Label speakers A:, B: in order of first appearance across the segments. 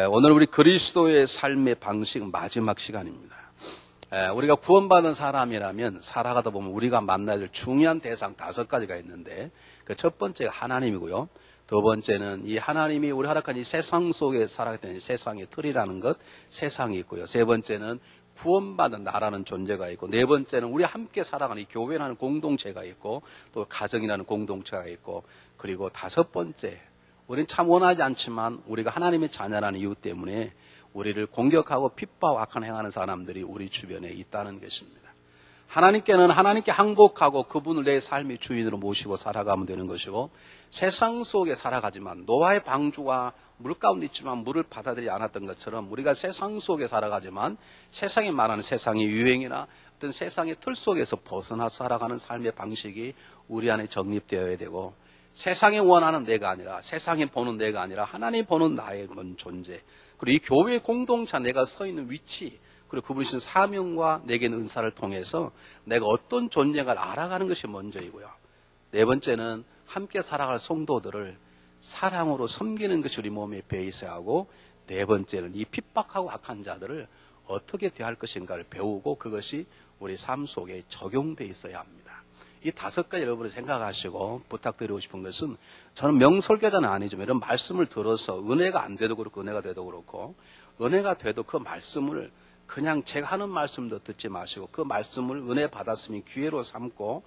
A: 오늘 우리 그리스도의 삶의 방식 마지막 시간입니다. 우리가 구원받은 사람이라면 살아가다 보면 우리가 만나야 될 중요한 대상 5가지가 있는데 그 첫 번째가 하나님이고요. 두 번째는 이 하나님이 우리 허락한 이 세상 속에 살아가게 된 세상의 틀이라는 것, 세상이 있고요. 세 번째는 구원받은 나라는 존재가 있고, 네 번째는 우리 함께 살아가는 이 교회라는 공동체가 있고, 또 가정이라는 공동체가 있고, 그리고 다섯 번째, 우리는 참 원하지 않지만 우리가 하나님의 자녀라는 이유 때문에 우리를 공격하고 핍박하고 악한 행하는 사람들이 우리 주변에 있다는 것입니다. 하나님께는 하나님께 항복하고 그분을 내 삶의 주인으로 모시고 살아가면 되는 것이고, 세상 속에 살아가지만 노아의 방주와 물 가운데 있지만 물을 받아들이지 않았던 것처럼 우리가 세상 속에 살아가지만 세상이 말하는 세상의 유행이나 어떤 세상의 틀 속에서 벗어나 살아가는 삶의 방식이 우리 안에 정립되어야 되고, 세상이 원하는 내가 아니라, 세상이 보는 내가 아니라 하나님이 보는 나의 존재, 그리고 이 교회의 공동체 내가 서 있는 위치, 그리고 그분이 주신 사명과 내게 있는 은사를 통해서 내가 어떤 존재인가를 알아가는 것이 먼저이고요. 네 번째는 함께 살아갈 성도들을 사랑으로 섬기는 것이 우리 몸에 배어 있어야 하고, 네 번째는 이 핍박하고 악한 자들을 어떻게 대할 것인가를 배우고 그것이 우리 삶 속에 적용되어 있어야 합니다. 이 5가지 여러분이 생각하시고 부탁드리고 싶은 것은, 저는 명설교자는 아니지만 이런 말씀을 들어서 은혜가 안 돼도 그렇고 은혜가 돼도 그렇고, 은혜가 돼도 그 말씀을 그냥 제가 하는 말씀도 듣지 마시고 그 말씀을 은혜 받았으면 기회로 삼고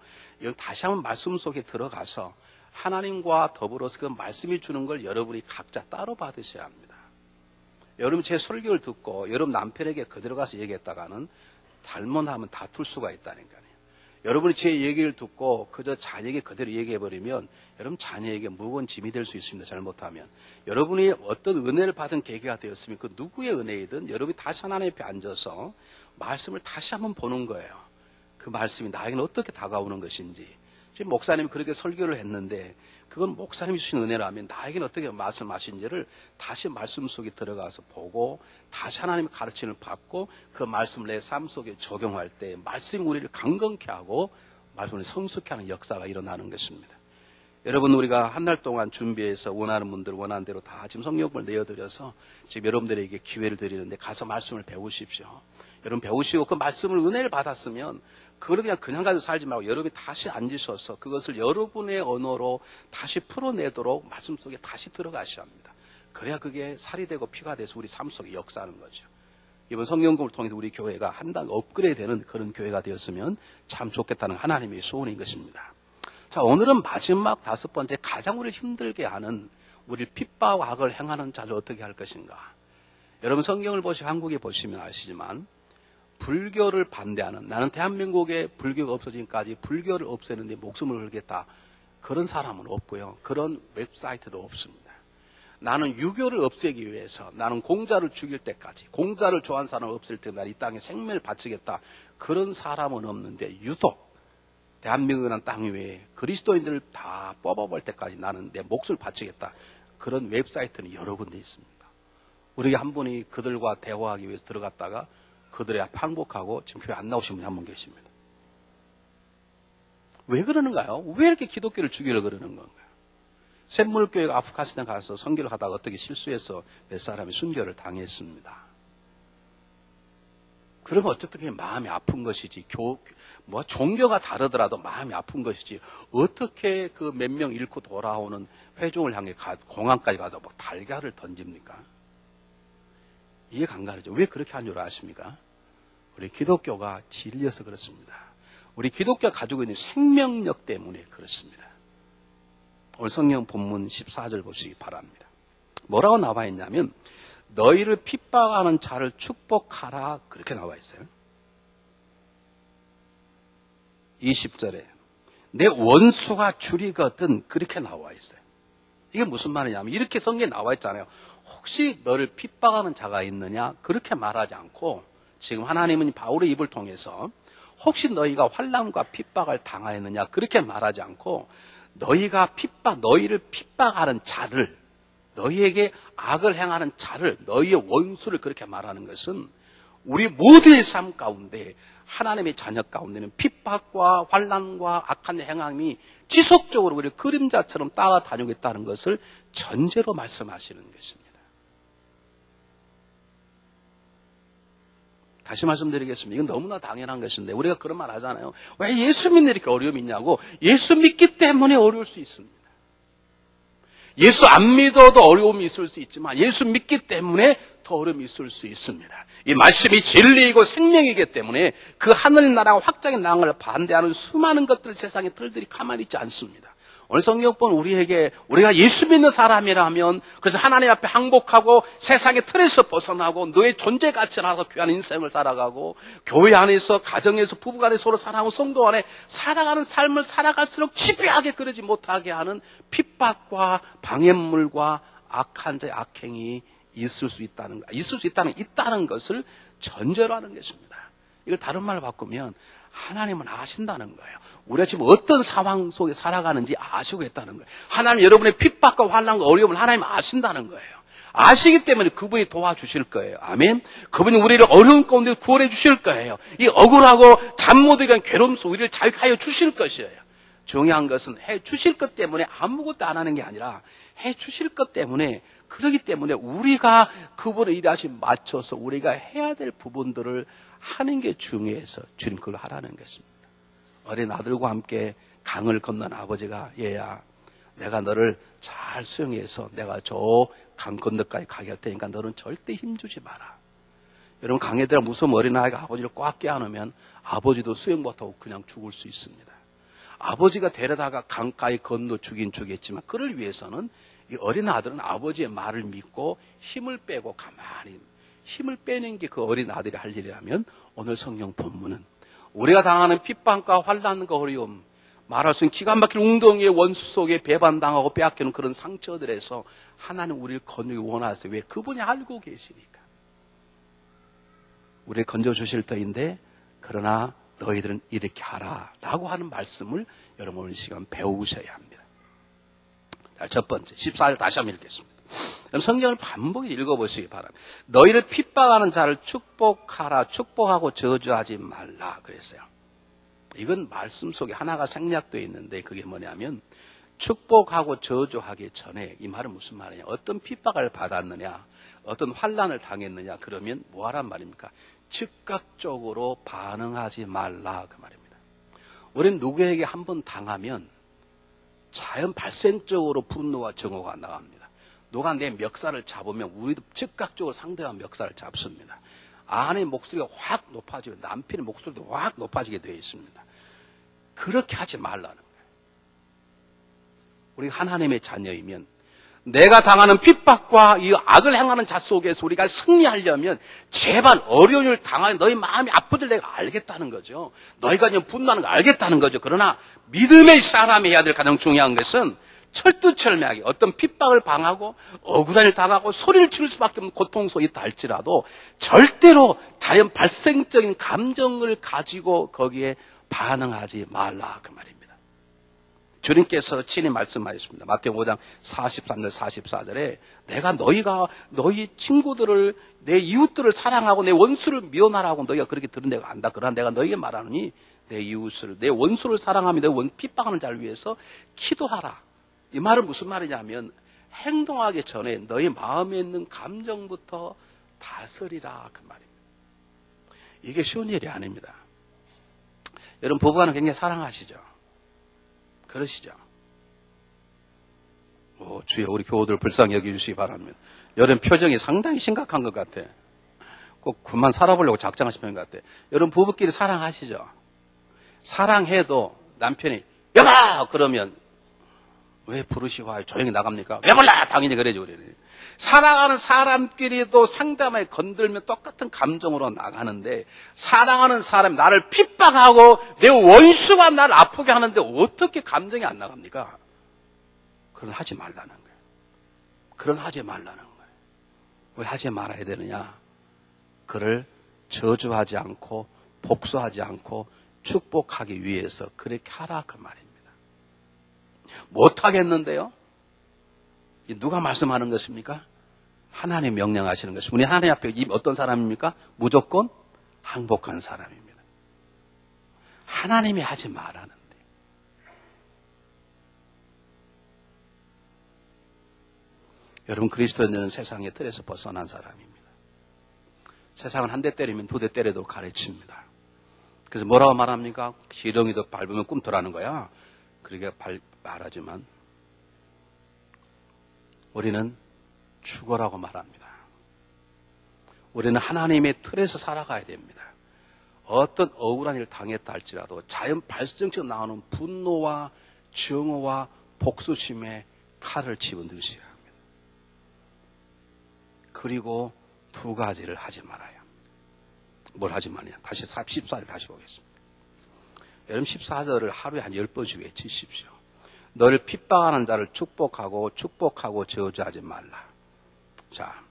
A: 다시 한번 말씀 속에 들어가서 하나님과 더불어서 그 말씀이 주는 걸 여러분이 각자 따로 받으셔야 합니다. 여러분 제 설교를 듣고 여러분 남편에게 그대로 가서 얘기했다가는 잘못하면 다툴 수가 있다니까요. 여러분이 제 얘기를 듣고 그저 자녀에게 그대로 얘기해버리면 여러분 자녀에게 무거운 짐이 될 수 있습니다. 잘못하면. 여러분이 어떤 은혜를 받은 계기가 되었으면 그 누구의 은혜이든 여러분이 다시 하나님 앞에 앉아서 말씀을 다시 한번 보는 거예요. 그 말씀이 나에게는 어떻게 다가오는 것인지. 지금 목사님이 그렇게 설교를 했는데 그건 목사님이 주신 은혜라면 나에게는 어떻게 말씀하신지를 다시 말씀 속에 들어가서 보고 다시 하나님의 가르침을 받고 그 말씀을 내 삶 속에 적용할 때 말씀이 우리를 강건케 하고 말씀을 성숙케 하는 역사가 일어나는 것입니다. 여러분, 우리가 한 달 동안 준비해서 원하는 분들 원하는 대로 다 지금 성경을 내어드려서 지금 여러분들에게 기회를 드리는데 가서 말씀을 배우십시오. 여러분 배우시고 그 말씀을 은혜를 받았으면 그걸 그냥 가지고 살지 말고 여러분이 다시 앉으셔서 그것을 여러분의 언어로 다시 풀어내도록 말씀 속에 다시 들어가셔야 합니다. 그래야 그게 살이 되고 피가 돼서 우리 삶 속에 역사하는 거죠. 이번 성경공을 통해서 우리 교회가 한 단 업그레이드 되는 그런 교회가 되었으면 참 좋겠다는 하나님의 소원인 것입니다. 자, 오늘은 마지막 5번째, 가장 우리를 힘들게 하는 우리를 핍박하고 악을 행하는 자를 어떻게 할 것인가. 여러분 성경을 보시고 한국에 보시면 아시지만 불교를 반대하는, 나는 대한민국에 불교가 없어지기까지 불교를 없애는 데 목숨을 걸겠다, 그런 사람은 없고요. 그런 웹사이트도 없습니다. 나는 유교를 없애기 위해서, 나는 공자를 죽일 때까지, 공자를 좋아하는 사람을 없앨 때 난 이 땅에 생명을 바치겠다, 그런 사람은 없는데 유독 대한민국이라는 땅 위에 그리스도인들을 다 뽑아볼 때까지 나는 내 몫을 바치겠다, 그런 웹사이트는 여러 군데 있습니다. 우리 한 분이 그들과 대화하기 위해서 들어갔다가 그들의 앞에 항복하고 지금 교회 안 나오신 분이 한 분 계십니다. 왜 그러는가요? 왜 이렇게 기독교를 죽이려고 그러는 건가요? 샘물교회가 아프가니스탄 가서 선교를 하다가 어떻게 실수해서 몇 사람이 순교를 당했습니다. 그러면 어쨌든 그게 마음이 아픈 것이지, 종교가 다르더라도 마음이 아픈 것이지, 어떻게 그 몇 명 잃고 돌아오는 회중을 향해 공항까지 가서 뭐 달걀을 던집니까? 이해가 안 가죠. 왜 그렇게 한 줄 아십니까? 우리 기독교가 질려서 그렇습니다. 우리 기독교가 가지고 있는 생명력 때문에 그렇습니다. 오늘 성경 본문 14절 보시기 바랍니다. 뭐라고 나와 있냐면 너희를 핍박하는 자를 축복하라, 그렇게 나와 있어요. 20절에 내 원수가 줄이거든, 그렇게 나와 있어요. 이게 무슨 말이냐면 이렇게 성경에 나와 있잖아요. 혹시 너를 핍박하는 자가 있느냐, 그렇게 말하지 않고 지금 하나님은 바울의 입을 통해서 혹시 너희가 환난과 핍박을 당하였느냐, 그렇게 말하지 않고 너희를 핍박하는 자를, 너희에게 악을 행하는 자를, 너희의 원수를 그렇게 말하는 것은 우리 모두의 삶 가운데, 하나님의 자녀 가운데는 핍박과 환난과 악한 행함이 지속적으로 우리를 그림자처럼 따라다니고 있다는 것을 전제로 말씀하시는 것입니다. 다시 말씀드리겠습니다. 이건 너무나 당연한 것인데 우리가 그런 말 하잖아요. 왜 예수 믿는 이렇게 어려움이 있냐고. 예수 믿기 때문에 어려울 수 있습니다. 예수 안 믿어도 어려움이 있을 수 있지만 예수 믿기 때문에 더 어려움이 있을 수 있습니다. 이 말씀이 진리이고 생명이기 때문에 그 하늘나라와 확장의 나라를 반대하는 수많은 것들, 세상의 틀들이 가만히 있지 않습니다. 오늘 성경은 우리가 예수 믿는 사람이라면 그래서 하나님 앞에 항복하고 세상의 틀에서 벗어나고 너의 존재 가치를 알아서 귀한 인생을 살아가고 교회 안에서 가정에서 부부간에 서로 사랑하고 성도 안에 살아가는 삶을 살아갈수록 지배하게 그러지 못하게 하는 핍박과 방해물과 악한 자의 악행이 있다는 것을 전제로 하는 것입니다. 이걸 다른 말로 바꾸면 하나님은 아신다는 거예요. 우리가 지금 어떤 상황 속에 살아가는지 아시고 있다는 거예요. 하나님 여러분의 핍박과 환난과 어려움을 하나님 아신다는 거예요. 아시기 때문에 그분이 도와주실 거예요. 아멘. 그분이 우리를 어려운 가운데 구원해 주실 거예요. 이 억울하고 잠 못 이루는 괴로움 속 우리를 자유하여 주실 것이에요. 중요한 것은 해 주실 것 때문에 아무것도 안 하는 게 아니라 해 주실 것 때문에 그렇기 때문에 우리가 그분의 일하심 맞춰서 우리가 해야 될 부분들을 하는 게 중요해서 주님 그걸 하라는 것입니다. 어린 아들과 함께 강을 건넌 아버지가 얘야 내가 너를 잘 수용해서 내가 저 강 건너까지 가게 할 테니까 너는 절대 힘주지 마라. 여러분 강에 들어 무서운 어린아이가 아버지를 꽉 껴안으면 아버지도 수용 못하고 그냥 죽을 수 있습니다. 아버지가 데려다가 강가에 건너 주긴 주겠지만 그를 위해서는 이 어린 아들은 아버지의 말을 믿고 힘을 빼고 가만히 힘을 빼는 게 그 어린 아들이 할 일이라면 오늘 성경 본문은 우리가 당하는 핍박과 환난과 어려움 말할 수 있는 기가 막힌 웅덩이의 원수 속에 배반당하고 빼앗기는 그런 상처들에서 하나님 우리를 건지기 원하세요. 왜? 그분이 알고 계시니까. 우리를 건져주실 터인데 그러나 너희들은 이렇게 하라 라고 하는 말씀을 여러분 오늘 시간 배우셔야 합니다. 자, 첫 번째 14절 다시 한번 읽겠습니다. 그럼 성경을 반복해서 읽어보시기 바랍니다. 너희를 핍박하는 자를 축복하라. 축복하고 저주하지 말라 그랬어요. 이건 말씀 속에 하나가 생략되어 있는데 그게 뭐냐면 축복하고 저주하기 전에 이 말은 무슨 말이냐. 어떤 핍박을 받았느냐. 어떤 환난을 당했느냐. 그러면 뭐하란 말입니까? 즉각적으로 반응하지 말라 그 말입니다. 우리는 누구에게 한번 당하면 자연 발생적으로 분노와 증오가 나갑니다. 누가 내 멱살을 잡으면 우리도 즉각적으로 상대방 멱살을 잡습니다. 아내의 목소리가 확 높아지고 남편의 목소리도 확 높아지게 되어 있습니다. 그렇게 하지 말라는 거예요. 우리가 하나님의 자녀이면 내가 당하는 핍박과 이 악을 행하는 자 속에서 우리가 승리하려면 제발 어려움을 당하는 너희 마음이 아프들 내가 알겠다는 거죠. 너희가 지금 분노하는 거 알겠다는 거죠. 그러나 믿음의 사람이 해야 될 가장 중요한 것은 철두철미하게 어떤 핍박을 당하고 억울한 일 당하고 소리를 지를 수밖에 없는 고통 속에 있다 할지라도 절대로 자연 발생적인 감정을 가지고 거기에 반응하지 말라 그 말입니다. 주님께서 친히 말씀하셨습니다. 마태복음 5장 43절 44절에 내가 너희 친구들을 내 이웃들을 사랑하고 내 원수를 미워하라고 너희가 그렇게 들은 내가 안다. 그러나 내가 너희에게 말하노니 내 이웃을 내 원수를 사랑하며 내 핍박하는 자를 위해서 기도하라. 이 말은 무슨 말이냐면 행동하기 전에 너희 마음에 있는 감정부터 다스리라 그 말입니다. 이게 쉬운 일이 아닙니다. 여러분 부부간은 굉장히 사랑하시죠? 그러시죠? 주여 우리 교우들 불쌍히 여겨주시기 바랍니다. 여러분 표정이 상당히 심각한 것 같아. 꼭 그만 살아보려고 작정하시는 것 같아. 여러분 부부끼리 사랑하시죠? 사랑해도 남편이 여봐! 그러면 왜 부르시고 조용히 나갑니까? 왜 몰라! 당연히 그래죠. 우리는. 사랑하는 사람끼리도 상대방을 건들면 똑같은 감정으로 나가는데 사랑하는 사람이 나를 핍박하고 내 원수가 나를 아프게 하는데 어떻게 감정이 안 나갑니까? 그건 하지 말라는 거예요. 그건 하지 말라는 거예요. 왜 하지 말아야 되느냐? 그를 저주하지 않고 복수하지 않고 축복하기 위해서 그렇게 하라 그 말입니다. 못하겠는데요? 누가 말씀하는 것입니까? 하나님 명령하시는 것입니다. 우리 하나님 앞에 어떤 사람입니까? 무조건 항복한 사람입니다. 하나님이 하지 말라는데. 여러분 그리스도인은 세상의 틀에서 벗어난 사람입니다. 세상은 한 대 때리면 두 대 때려도 가르칩니다. 그래서 뭐라고 말합니까? 시렁이도 밟으면 꿈틀하는 거야. 그렇게 말하지만 우리는 죽어라고 말합니다. 우리는 하나님의 틀에서 살아가야 됩니다. 어떤 억울한 일을 당했다 할지라도 자연 발생처럼 나오는 분노와 증오와 복수심에 칼을 집어넣으셔야 합니다. 그리고 두 가지를 하지 말아요. 뭘 하지 말아요? 다시 14절 다시 보겠습니다. 여러분 14절을 하루에 한 10번씩 외치십시오. 너를 핍박하는 자를 축복하고 저주하지 말라. 자,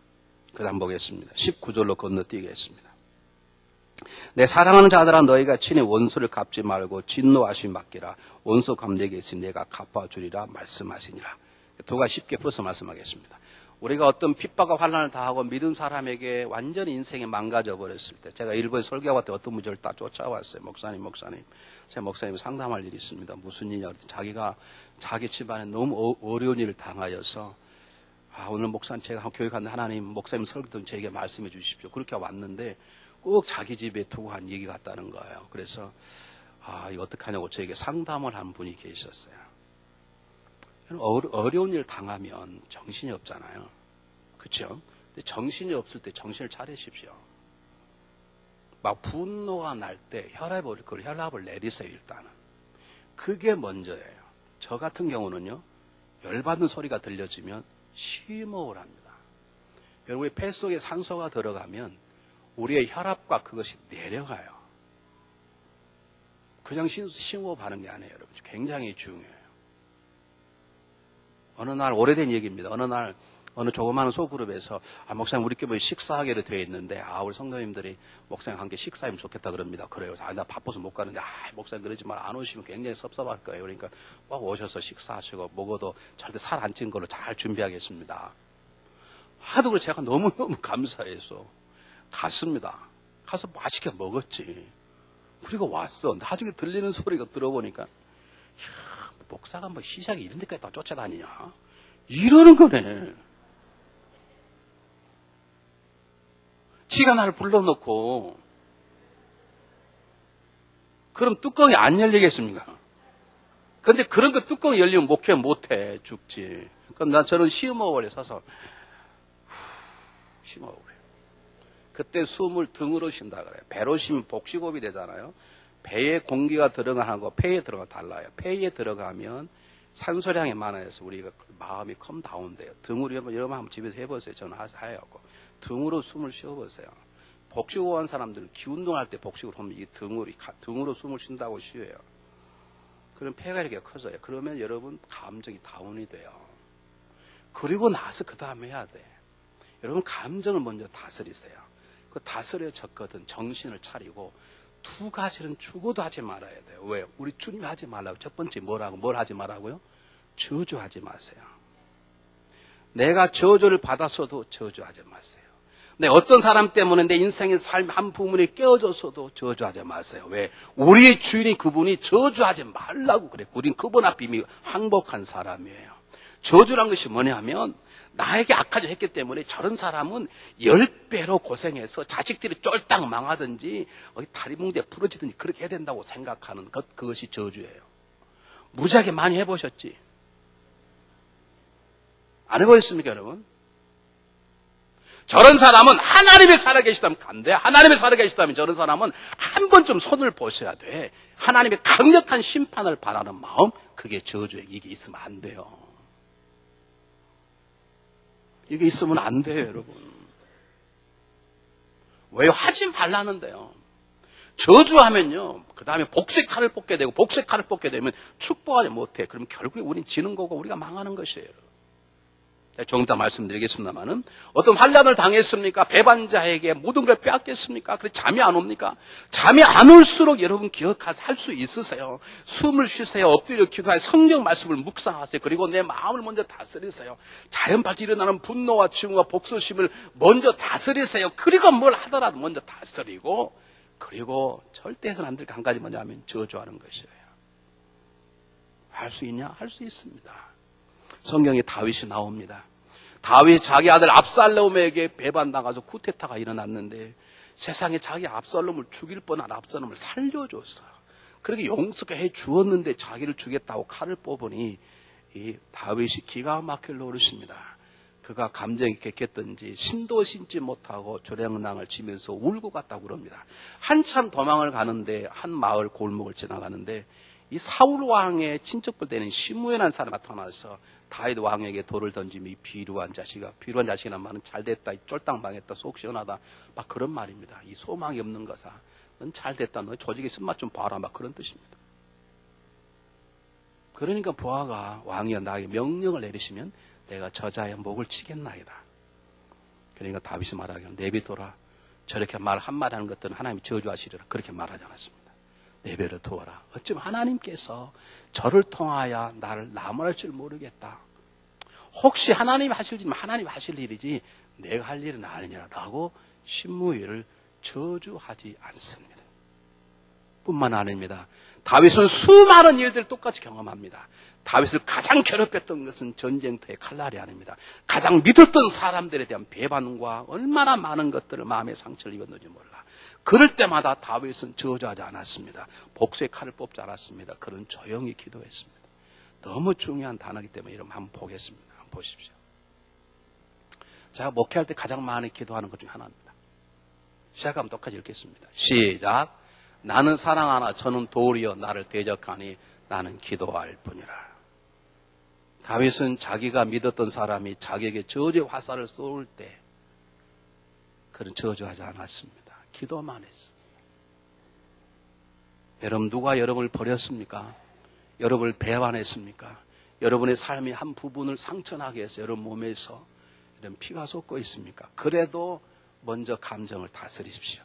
A: 그 다음 보겠습니다. 19절로 건너뛰겠습니다. 내 사랑하는 자들아 너희가 친히 원수를 갚지 말고 진노하심 맡기라. 원수 갚내게 있으니 내가 갚아주리라 말씀하시니라. 두 가지 쉽게 풀어서 말씀하겠습니다. 우리가 어떤 핍박과 환난을 당하고 믿은 사람에게 완전히 인생이 망가져 버렸을 때, 제가 일본에 설교할 때 어떤 분들을 딱 쫓아왔어요. 목사님. 제 목사님 상담할 일이 있습니다. 무슨 일이냐 그랬더니 자기가 자기 집안에 너무 어려운 일을 당하여서 오늘 목사님 제가 교육하는데 하나님 목사님 설교 때 저에게 말씀해 주십시오. 그렇게 왔는데 꼭 자기 집에 두고 한 얘기 같다는 거예요. 그래서 이거 어떡하냐고 저에게 상담을 한 분이 계셨어요. 어려운 일 당하면 정신이 없잖아요. 그렇죠? 근데 정신이 없을 때 정신을 차리십시오. 막 분노가 날 때 혈압을 내리세요. 일단은. 그게 먼저예요. 저 같은 경우는요. 열받는 소리가 들려지면 심호흡을 합니다. 여러분의 폐 속에 산소가 들어가면 우리의 혈압과 그것이 내려가요. 그냥 심호흡하는 게 아니에요. 여러분. 굉장히 중요해요. 어느 날 오래된 얘기입니다. 어느 조그마한 소그룹에서 목사님 우리끼리 식사하기로 되어 있는데 우리 성도님들이 목사님 함께 식사하면 좋겠다 그럽니다. 그래요. 나 바빠서 못 가는데 목사님 그러지 말 안 오시면 굉장히 섭섭할 거예요. 그러니까 꼭 오셔서 식사하시고 먹어도 절대 살 안 찐 걸로 잘 준비하겠습니다. 하도 그래 제가 너무너무 감사해서 갔습니다. 가서 맛있게 먹었지. 그리고 왔어. 나중에 들리는 소리가 들어보니까 목사가 시작이 이런 데까지 다 쫓아다니냐? 이러는 거네. 지가 나를 불러놓고, 그럼 뚜껑이 안 열리겠습니까? 근데 그런 거 뚜껑이 열리면 목회 못해, 죽지. 그럼 저는 심호흡을 서서, 심호흡을 해요. 그때 숨을 등으로 쉰다 그래요. 배로 쉬면 복식호흡이 되잖아요. 배에 공기가 들어가는 거 폐에 들어가 달라요. 폐에 들어가면 산소량이 많아서 우리가 마음이 컴다운 돼요. 등으로 여러분 한번 집에서 해보세요. 저는 하여고 등으로 숨을 쉬어보세요. 복식호흡 한 사람들은 기운동할 때 복식을 하면 이 등으로 숨을 쉰다고 쉬어요. 그럼 폐가 이렇게 커져요. 그러면 여러분 감정이 다운이 돼요. 그리고 나서 그 다음에 해야 돼. 여러분 감정을 먼저 다스리세요. 그 다스려졌거든. 정신을 차리고 두 가지는 죽어도 하지 말아야 돼요. 왜? 우리 주님이 하지 말라고. 첫 번째 뭘 하지 말라고요? 저주하지 마세요. 내가 저주를 받았어도 저주하지 마세요. 내 어떤 사람 때문에 내 인생의 삶 한 부분이 깨어졌어도 저주하지 마세요. 왜? 우리의 주인이 그분이 저주하지 말라고 그랬고 우린 그분 앞에 이미 항복한 사람이에요. 저주란 것이 뭐냐면 나에게 악하게 했기 때문에 저런 사람은 10배로 고생해서 자식들이 쫄딱 망하든지 다리 뭉대 부러지든지 그렇게 해야 된다고 생각하는 그것이 저주예요. 무지하게 많이 해보셨지? 안 해보셨습니까 여러분? 저런 사람은 하나님이 살아계시다면 간대. 하나님이 살아계시다면 저런 사람은 한 번쯤 손을 보셔야 돼. 하나님의 강력한 심판을 바라는 마음, 그게 저주에 이게 있으면 안 돼요. 이게 있으면 안 돼요, 여러분. 왜 하지 말라는데요. 저주하면요, 그 다음에 복수의 칼을 뽑게 되고, 복수의 칼을 뽑게 되면 축복하지 못해. 그럼 결국에 우린 지는 거고, 우리가 망하는 것이에요, 여러분. 조금 이따 말씀드리겠습니다만은, 어떤 환난을 당했습니까? 배반자에게 모든 걸 빼앗겼습니까? 그래, 잠이 안 옵니까? 잠이 안 올수록 여러분 기억하세요. 할 수 있으세요. 숨을 쉬세요. 엎드려 기도하세요. 성경 말씀을 묵상하세요. 그리고 내 마음을 먼저 다스리세요. 자연발전 일어나는 분노와 증오와 복수심을 먼저 다스리세요. 그리고 뭘 하더라도 먼저 다스리고, 그리고 절대 해서는 안 될 게 한 가지 뭐냐면 저주하는 것이에요. 할 수 있냐? 할 수 있습니다. 성경에 다윗이 나옵니다. 다윗이 자기 아들 압살롬에게 배반당해서 쿠데타가 일어났는데 세상에 자기 압살롬을 죽일 뻔한 압살롬을 살려줬어요. 그렇게 용서해 주었는데 자기를 죽였다고 칼을 뽑으니 이 다윗이 기가 막힐 노릇입니다. 그가 감정이 격했던지 신도 신지 못하고 조량낭을 치면서 울고 갔다고 그럽니다. 한참 도망을 가는데 한 마을 골목을 지나가는데 이 사울 왕의 친척들 되는 시므온이라는 사람이 나타나서 다윗 왕에게 돌을 던지며 비루한 자식이란 말은 잘됐다, 쫄딱 망했다, 속 시원하다 막 그런 말입니다. 이 소망이 없는 거사. 넌 잘됐다, 너 조직의 쓴맛 좀 봐라 막 그런 뜻입니다. 그러니까 부하가 왕이여 나에게 명령을 내리시면 내가 저자의 목을 치겠나이다. 그러니까 다윗이 말하기를 내비둬라. 저렇게 말 한마디 하는 것들은 하나님이 저주하시리라. 그렇게 말하지 않았습니다. 내버려 두어라. 어쩌면 하나님께서 저를 통하여 나를 나무랄 줄 모르겠다. 혹시 하나님이 하실지면 하나님이 하실 일이지 내가 할 일은 아니냐라고 시므이를 저주하지 않습니다. 뿐만 아닙니다. 다윗은 수많은 일들을 똑같이 경험합니다. 다윗을 가장 괴롭혔던 것은 전쟁터의 칼날이 아닙니다. 가장 믿었던 사람들에 대한 배반과 얼마나 많은 것들을 마음의 상처를 입었는지 몰라. 그럴 때마다 다윗은 저주하지 않았습니다. 복수의 칼을 뽑지 않았습니다. 그는 조용히 기도했습니다. 너무 중요한 단어이기 때문에 이름 한번 보겠습니다. 한번 보십시오. 제가 목회할 때 가장 많이 기도하는 것 중에 하나입니다. 시작하면 똑같이 읽겠습니다. 시작. 나는 사랑하나 저는 도리어 나를 대적하니 나는 기도할 뿐이라. 다윗은 자기가 믿었던 사람이 자기에게 저주의 화살을 쏠 때 그는 저주하지 않았습니다. 기도만 했습니다. 여러분 누가 여러분을 버렸습니까? 여러분을 배반했습니까? 여러분의 삶의 한 부분을 상처나게 해서 여러분 몸에서 이런 피가 솟고 있습니까? 그래도 먼저 감정을 다스리십시오.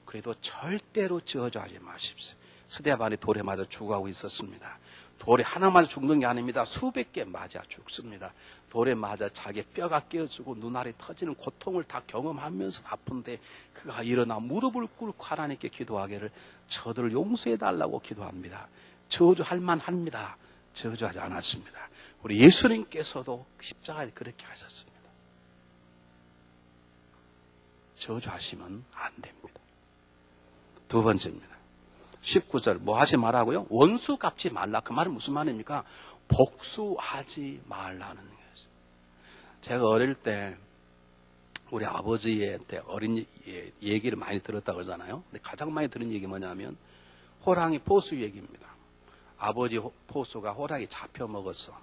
A: 그래도 절대로 저주하지 마십시오. 스데반이 돌에 맞아 죽어가고 있었습니다. 돌에 하나 맞아 죽는 게 아닙니다. 수백 개 맞아 죽습니다. 돌에 맞아 자기 뼈가 깨어지고 눈알이 터지는 고통을 다 경험하면서 아픈데 그가 일어나 무릎을 꿇고 하나님께 기도하기를 저들을 용서해달라고 기도합니다. 저주할 만합니다. 저주하지 않았습니다. 우리 예수님께서도 십자가에 그렇게 하셨습니다. 저주하시면 안 됩니다. 두 번째입니다. 19절 뭐 하지 말라고요? 원수 갚지 말라. 그 말은 무슨 말입니까? 복수하지 말라는 거예요. 제가 어릴 때 우리 아버지한테 어린 얘기를 많이 들었다고 그러잖아요. 근데 가장 많이 들은 얘기 뭐냐면 호랑이 포수 얘기입니다. 아버지 포수가 호랑이 잡혀 먹었어.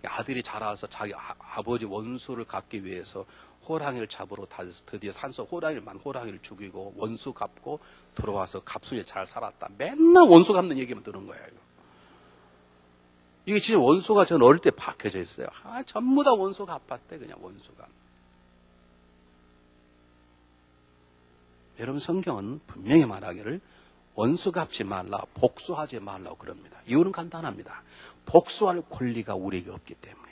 A: 아들이 자라서 자기 아버지 원수를 갚기 위해서 호랑이를 잡으러 다녀서 드디어 산속 호랑이를 죽이고 원수 갚고 들어와서 갑순이 잘 살았다. 맨날 원수 갚는 얘기만 들은 거예요. 이게 진짜 원수가 전 어릴 때 박혀져 있어요. 전부 다 원수 갚았대. 그냥 원수가. 여러분 성경은 분명히 말하기를 원수 갚지 말라, 복수하지 말라고 그럽니다. 이유는 간단합니다. 복수할 권리가 우리에게 없기 때문에.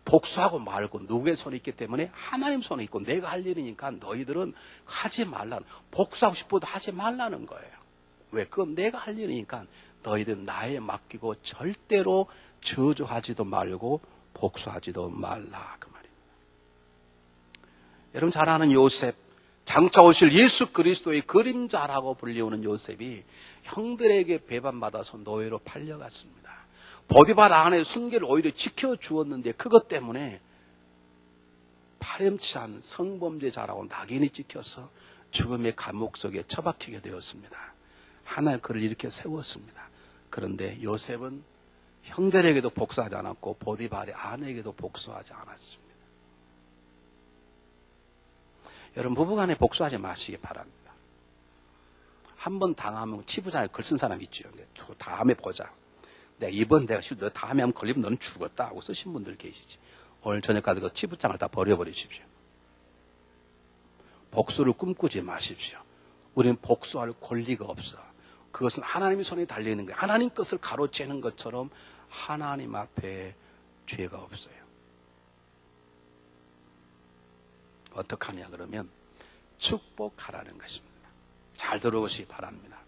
A: 복수하고 말고 누구의 손에 있기 때문에 하나님 손에 있고 내가 할 일이니까 너희들은 하지 말라는, 복수하고 싶어도 하지 말라는 거예요. 왜? 그건 내가 할 일이니까 너희들은 나에 맡기고 절대로 저주하지도 말고 복수하지도 말라. 그 말입니다. 여러분 잘 아는 요셉, 장차 오실 예수 그리스도의 그림자라고 불리우는 요셉이 형들에게 배반받아서 노예로 팔려갔습니다. 보디바라 안에 순결을 오히려 지켜주었는데 그것 때문에 파렴치한 성범죄자라고 낙인이 찍혀서 죽음의 감옥 속에 처박히게 되었습니다. 하나님 그를 이렇게 세웠습니다. 그런데 요셉은 형들에게도 복수하지 않았고 보디바라의 아내에게도 복수하지 않았습니다. 여러분 부부간에 복수하지 마시기 바랍니다. 한 번 당하면 치부장에 글 쓴 사람 있죠. 다음에 보자. 너 다음에 한번 걸리면 너는 죽었다 하고 쓰신 분들 계시지. 오늘 저녁까지 그 치부장을 다 버려버리십시오. 복수를 꿈꾸지 마십시오. 우리는 복수할 권리가 없어. 그것은 하나님의 손에 달려있는 거예요. 하나님 것을 가로채는 것처럼 하나님 앞에 죄가 없어요. 어떻게 하냐 그러면 축복하라는 것입니다. 잘 들어보시기 바랍니다.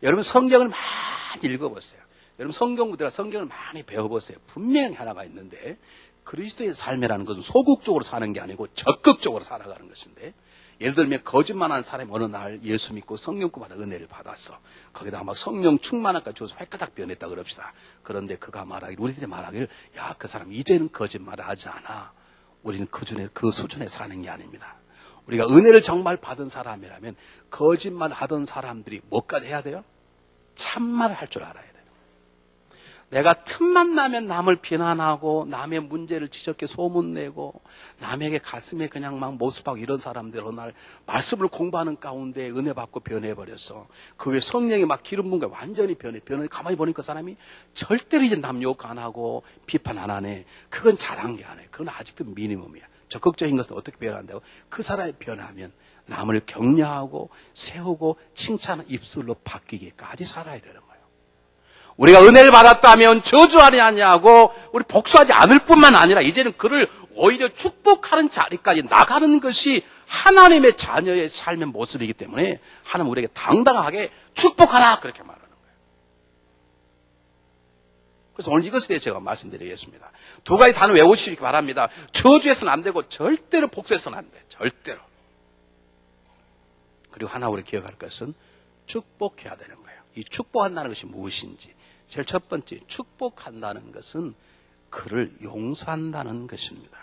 A: 여러분 성경을 많이 읽어보세요. 여러분 성경부터 성경을 많이 배워보세요. 분명히 하나가 있는데 그리스도의 삶이라는 것은 소극적으로 사는 게 아니고 적극적으로 살아가는 것인데 예를 들면 거짓말하는 사람이 어느 날 예수 믿고 성령과 받아 은혜를 받았어. 거기다가 막 성령 충만함까지 줘서 획가닥 변했다 그럽시다. 그런데 그가 말하기를, 우리들이 말하기를, 야, 그 사람 이제는 거짓말을 하지 않아. 우리는 그 수준에 사는 게 아닙니다. 우리가 은혜를 정말 받은 사람이라면 거짓말 하던 사람들이 뭐까지 해야 돼요? 참말을 할 줄 알아야 돼요. 내가 틈만 나면 남을 비난하고 남의 문제를 지적해 소문내고 남에게 가슴에 그냥 막 모습하고 이런 사람들 어느 날 말씀을 공부하는 가운데 은혜 받고 변해버렸어. 그 후에 성령이 막 기름 부은 거야. 완전히 변해. 가만히 보니까 그 사람이 절대로 이제 남 욕 안 하고 비판 안 하네. 그건 잘한 게 아니에요. 그건 아직도 미니멈이야. 적극적인 것은 어떻게 변한다고? 그 사람이 변하면 남을 격려하고 세우고 칭찬하는 입술로 바뀌기까지 살아야 되는 거예요. 우리가 은혜를 받았다면 저주하지 아니하고 우리 복수하지 않을 뿐만 아니라 이제는 그를 오히려 축복하는 자리까지 나가는 것이 하나님의 자녀의 삶의 모습이기 때문에 하나님 우리에게 당당하게 축복하라 그렇게 말하는 거예요. 그래서 오늘 이것에 대해서 제가 말씀드리겠습니다. 두 가지 단어 외우시기 바랍니다. 저주해서는 안 되고 절대로 복수해서는 안 돼요. 절대로. 그리고 하나 우리 기억할 것은 축복해야 되는 거예요. 이 축복한다는 것이 무엇인지. 제일 첫 번째, 축복한다는 것은 그를 용서한다는 것입니다.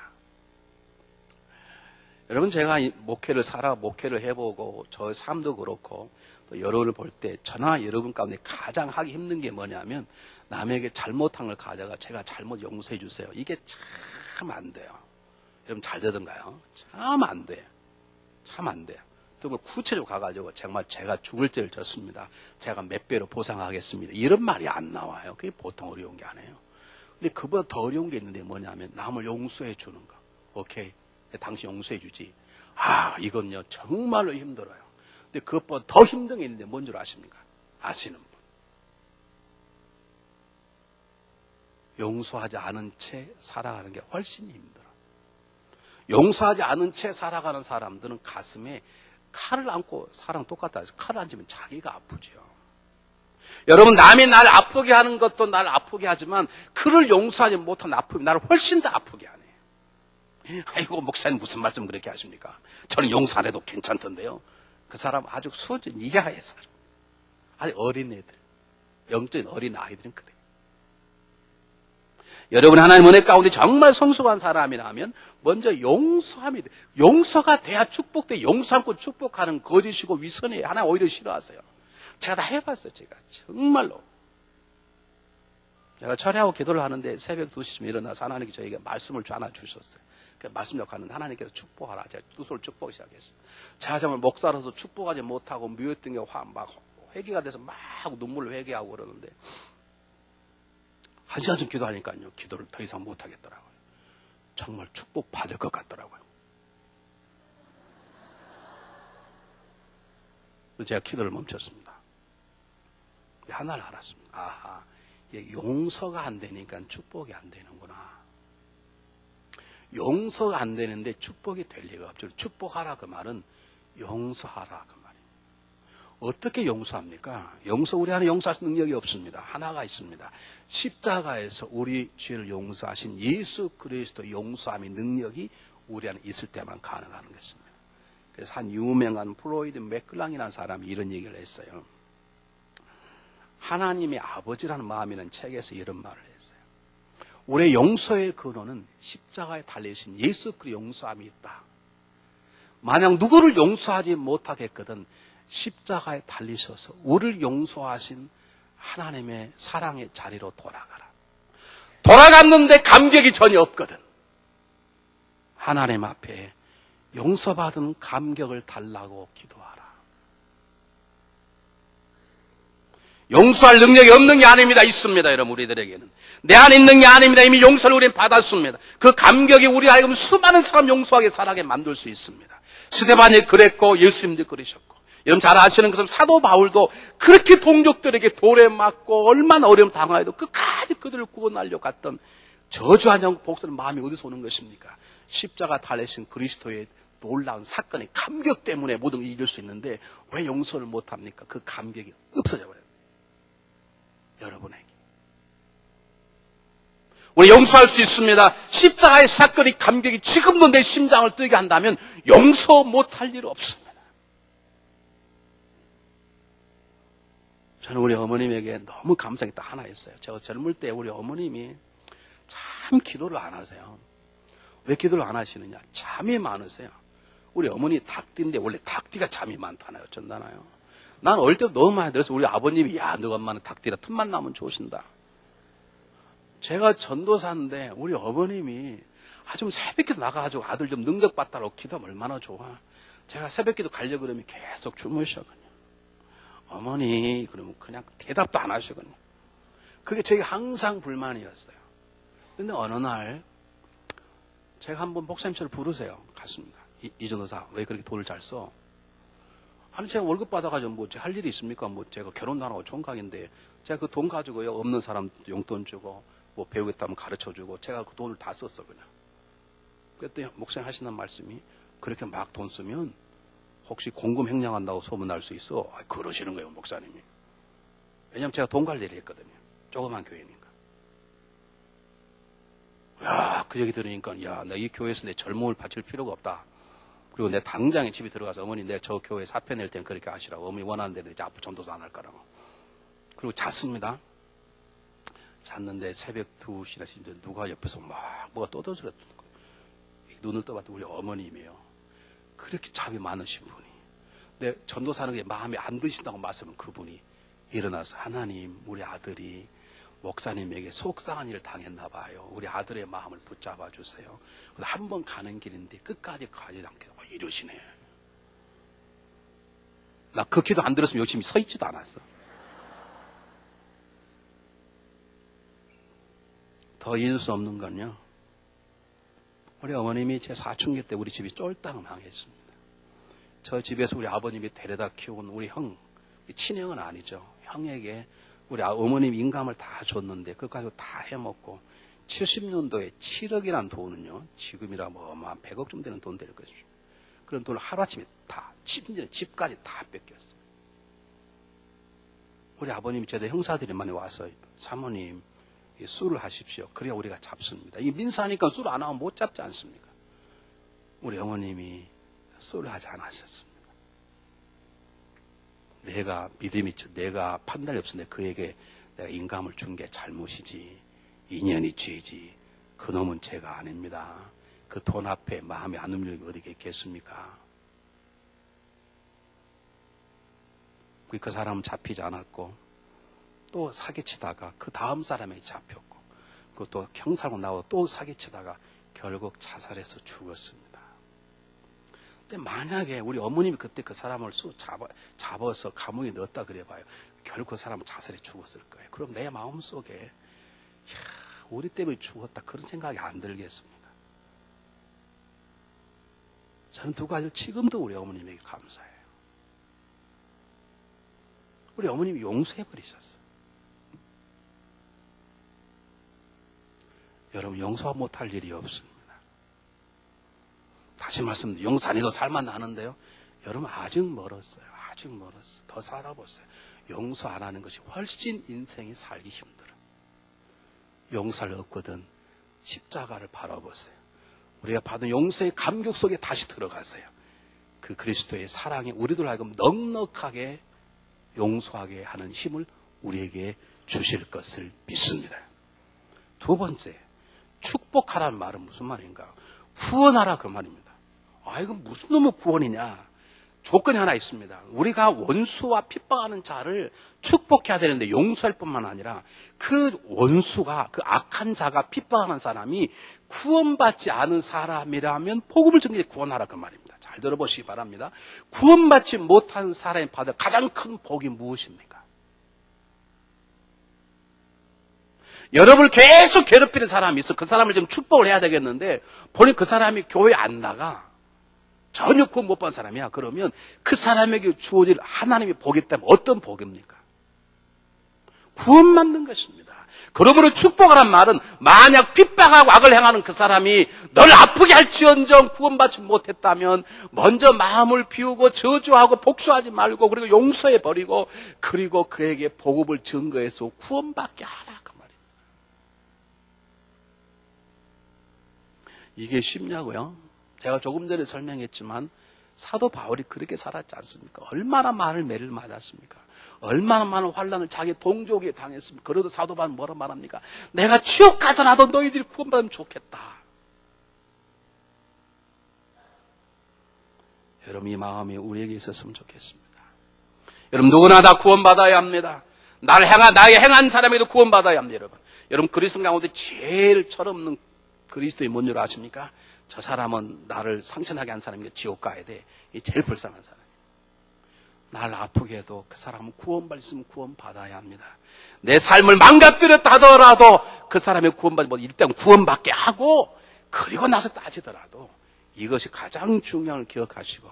A: 여러분, 제가 목회를 해보고 저 삶도 그렇고 또 여러분을 볼 때 저나 여러분 가운데 가장 하기 힘든 게 뭐냐면 남에게 잘못한 걸 가져가 제가 잘못 용서해 주세요. 이게 참 안 돼요. 여러분 잘 되던가요? 참 안 돼요. 참 안 돼요. 또 구체적으로 가가지고 정말 제가 죽을 죄를 졌습니다. 제가 몇 배로 보상하겠습니다. 이런 말이 안 나와요. 그게 보통 어려운 게 아니에요. 근데 그보다 더 어려운 게 있는데 뭐냐면 남을 용서해 주는 거. 오케이. 당신 용서해 주지. 이건요 정말로 힘들어요. 근데 그것보다 더 힘든 게 있는데 뭔 줄 아십니까? 아시는 분. 용서하지 않은 채 살아가는 게 훨씬 힘들어. 용서하지 않은 채 살아가는 사람들은 가슴에 칼을 안고 사랑 똑같다. 칼을 안 주면 자기가 아프죠. 여러분 남이 날 아프게 하는 것도 날 아프게 하지만 그를 용서하지 못한 아픔이 나를 훨씬 더 아프게 하네. 아이고 목사님 무슨 말씀 그렇게 하십니까? 저는 용서 안 해도 괜찮던데요. 그 사람 아주 수준 이하의 사람. 아주 어린 애들. 영적인 어린 아이들은 그래. 여러분 하나님 은혜 가운데 정말 성숙한 사람이라면 먼저 용서함이 돼. 용서가 돼야 축복돼. 용서 않고 축복하는 거짓이고 위선이에요. 하나님 오히려 싫어하세요. 제가 다 해봤어요. 제가 정말로. 제가 철회하고 기도를 하는데 새벽 2시쯤 일어나서 하나님께 저에게 말씀을 하나 주셨어요. 그 말씀 역하는 하나님께서 축복하라. 제가 두 손을 축복하기 시작했어요. 제가 정말 목사로서 축복하지 못하고 미웠던 게 막 회개가 돼서 막 눈물로 회개하고 그러는데 한 시간쯤 기도하니까요. 기도를 더 이상 못하겠더라고요. 정말 축복 받을 것 같더라고요. 그래서 제가 기도를 멈췄습니다. 하나를 알았습니다. 용서가 안 되니까 축복이 안 되는구나. 용서가 안 되는데 축복이 될 리가 없죠. 축복하라 그 말은 용서하라 그 말이에요. 어떻게 용서합니까? 우리 안에 용서할 능력이 없습니다. 하나가 있습니다. 십자가에서 우리 죄를 용서하신 예수 그리스도 용서함의 능력이 우리 안에 있을 때만 가능한 것입니다. 그래서 한 유명한 프로이드 맥클랑이라는 사람이 이런 얘기를 했어요. 하나님의 아버지라는 마음이라는 책에서 이런 말을 했어요. 우리의 용서의 근원은 십자가에 달리신 예수 그리스도 용서함이 있다. 만약 누구를 용서하지 못하겠거든 십자가에 달리셔서 우리를 용서하신 하나님의 사랑의 자리로 돌아가라. 돌아갔는데 감격이 전혀 없거든. 하나님 앞에 용서받은 감격을 달라고 기도하라. 용서할 능력이 없는 게 아닙니다. 있습니다. 여러분 우리들에게는. 내 안에 있는 게 아닙니다. 이미 용서를 우리는 받았습니다. 그 감격이 우리 알고 수많은 사람 용서하게 살아게 만들 수 있습니다. 스데반이 그랬고 예수님도 그러셨고 여러분 잘 아시는 것처럼 사도 바울도 그렇게 동족들에게 돌에 맞고 얼마나 어려움 당하여도 끝까지 그들을 구원하려고 갔던 저주한 영 복수는 마음이 어디서 오는 것입니까? 십자가 달리신 그리스도의 놀라운 사건의 감격 때문에 모든 걸 이길 수 있는데 왜 용서를 못합니까? 그 감격이 없어져 버려요. 여러분에게. 우리 용서할 수 있습니다. 십자가의 사건이 감격이 지금도 내 심장을 뛰게 한다면 용서 못할 일 없습니다. 저는 우리 어머님에게 너무 감사한 게 딱 하나 있어요. 제가 젊을 때 우리 어머님이 참 기도를 안 하세요. 왜 기도를 안 하시느냐? 잠이 많으세요. 우리 어머니 닭띠인데 원래 닭띠가 잠이 많다나요? 어쩐다나요? 난 어릴 때도 너무 많이 들었어요. 우리 아버님이 야 너가 엄마는 닭띠라 틈만 나면 좋으신다. 제가 전도사인데 우리 어머님이 아주 새벽기도 나가가지고 아들 좀 능력받다라고 기도하면 얼마나 좋아. 제가 새벽기도 가려고 그러면 계속 주무시거든요. 어머니 그러면 그냥 대답도 안 하시거든요. 그게 저에게 항상 불만이었어요. 근데 어느 날 제가 한번 목사님 저를 부르세요. 갔습니다. 이 전도사 왜 그렇게 돈을 잘 써? 아니 제가 월급 받아가지고 뭐 할 일이 있습니까? 뭐 제가 결혼도 안 하고 총각인데 제가 그 돈 가지고요 없는 사람 용돈 주고 뭐 배우겠다면 가르쳐주고 제가 그 돈을 다 썼어 그냥. 그랬더니 목사님 하시는 말씀이 그렇게 막 돈 쓰면 혹시 공금 횡령한다고 소문날 수 있어. 그러시는 거예요 목사님이. 왜냐하면 제가 돈 관리를 했거든요. 조그만 교회니까. 야, 그 얘기 들으니까 야, 나 이 교회에서 내 젊음을 바칠 필요가 없다. 그리고 내 당장에 집에 들어가서 어머니 내 저 교회 사표 낼 땐 그렇게 하시라고. 어머니 원하는 대로 이제 앞으로 전도사 안 할 거라고. 그리고 잤습니다. 잤는데 새벽 2시나 누가 옆에서 막 뭐가 떠들었더니 눈을 떠봤더니 우리 어머님이에요. 그렇게 잠이 많으신 분이. 내 전도사는 게 마음에 안 드신다고 말씀은 그분이 일어나서 하나님 우리 아들이 목사님에게 속상한 일을 당했나 봐요. 우리 아들의 마음을 붙잡아 주세요. 한 번 가는 길인데 끝까지 가지 않게 이러시네. 나 그 기도 안 들었으면 열심히 서 있지도 않았어. 더 잊을 수 없는 건요. 우리 어머님이 제 사춘기 때 우리 집이 쫄딱 망했습니다. 저 집에서 우리 아버님이 데려다 키운 우리 형, 친형은 아니죠. 형에게 우리 어머님 인감을 다 줬는데 그거 가지고 다 해먹고 70년도에 7억이라는 돈은요. 지금이라 뭐 100억쯤 되는 돈 될 것이죠. 그런 돈을 하루아침에 다 심지어 집까지 다 뺏겼어요. 우리 아버님이 제대 형사들이 많이 와서 사모님 술을 하십시오. 그래야 우리가 잡습니다. 이 민사니까 술 안 하면 못 잡지 않습니까? 우리 어머님이 술을 하지 않으셨습니다. 내가 믿음이 내가 판단이 없었는데 그에게 내가 인감을 준 게 잘못이지 인연이 죄지 그 놈은 죄가 아닙니다. 그 돈 앞에 마음에 안 움직이면 어디 있겠습니까? 그 사람은 잡히지 않았고 또 사기치다가 그 다음 사람에게 잡혔고 그것도 형사로 나오고 또 사기치다가 결국 자살해서 죽었습니다. 근데 만약에 우리 어머님이 그때 그 사람을 잡아서 감옥에 넣었다 그래봐요. 결국 그 사람은 자살해 죽었을 거예요. 그럼 내 마음속에 우리 때문에 죽었다 그런 생각이 안 들겠습니까? 저는 두 가지를 지금도 우리 어머님에게 감사해요. 우리 어머님이 용서해버리셨어요. 여러분 용서 못할 일이 없습니다. 다시 말씀드립니다. 용서 안 해도 살만 나는데요. 여러분 아직 멀었어요. 아직 멀었어요. 더 살아보세요. 용서 안 하는 것이 훨씬 인생이 살기 힘들어요. 용서를 얻거든 십자가를 바라보세요. 우리가 받은 용서의 감격 속에 다시 들어가세요. 그 그리스도의 사랑이 우리들 하여금 넉넉하게 용서하게 하는 힘을 우리에게 주실 것을 믿습니다. 두 번째, 축복하라는 말은 무슨 말인가? 구원하라 그 말입니다. 이건 무슨 놈의 구원이냐? 조건이 하나 있습니다. 우리가 원수와 핍박하는 자를 축복해야 되는데 용서할 뿐만 아니라 그 원수가 그 악한 자가 핍박하는 사람이 구원받지 않은 사람이라면 복음을 전해 구원하라 그 말입니다. 잘 들어보시기 바랍니다. 구원받지 못한 사람이 받을 가장 큰 복이 무엇입니까? 여러분을 계속 괴롭히는 사람이 있어. 그 사람을 좀 축복을 해야 되겠는데 보니 그 사람이 교회 안 나가. 전혀 구원 못 받은 사람이야. 그러면 그 사람에게 주어질 하나님의 복이 있다면 어떤 복입니까? 구원받는 것입니다. 그러므로 축복하란 말은 만약 핍박하고 악을 행하는 그 사람이 널 아프게 할지언정 구원받지 못했다면 먼저 마음을 비우고 저주하고 복수하지 말고 그리고 용서해버리고 그리고 그에게 복음을 증거해서 구원받게 하라 그 말입니다. 이게 쉽냐고요? 제가 조금 전에 설명했지만 사도 바울이 그렇게 살았지 않습니까? 얼마나 많은 매를 맞았습니까? 얼마나 많은 환난을 자기 동족에게 당했습니까? 그래도 사도 바울은 뭐라 말합니까? 내가 지옥 가더라도 너희들이 구원받으면 좋겠다. 여러분, 이 마음이 우리에게 있었으면 좋겠습니다. 여러분, 누구나 다 구원받아야 합니다. 나의 행한 사람에도 구원받아야 합니다, 여러분. 여러분, 그리스도 가운데 제일 철없는 그리스도의 뭔 줄 아십니까? 저 사람은 나를 상처나게 한 사람이니까 지옥 가야 돼. 이 제일 불쌍한 사람이에요. 날 아프게 해도 그 사람은 구원받으면 구원받아야 합니다. 내 삶을 망가뜨렸다 하더라도 그 사람의 구원받으면 일단 구원받게 하고 그리고 나서 따지더라도 이것이 가장 중요한 걸 기억하시고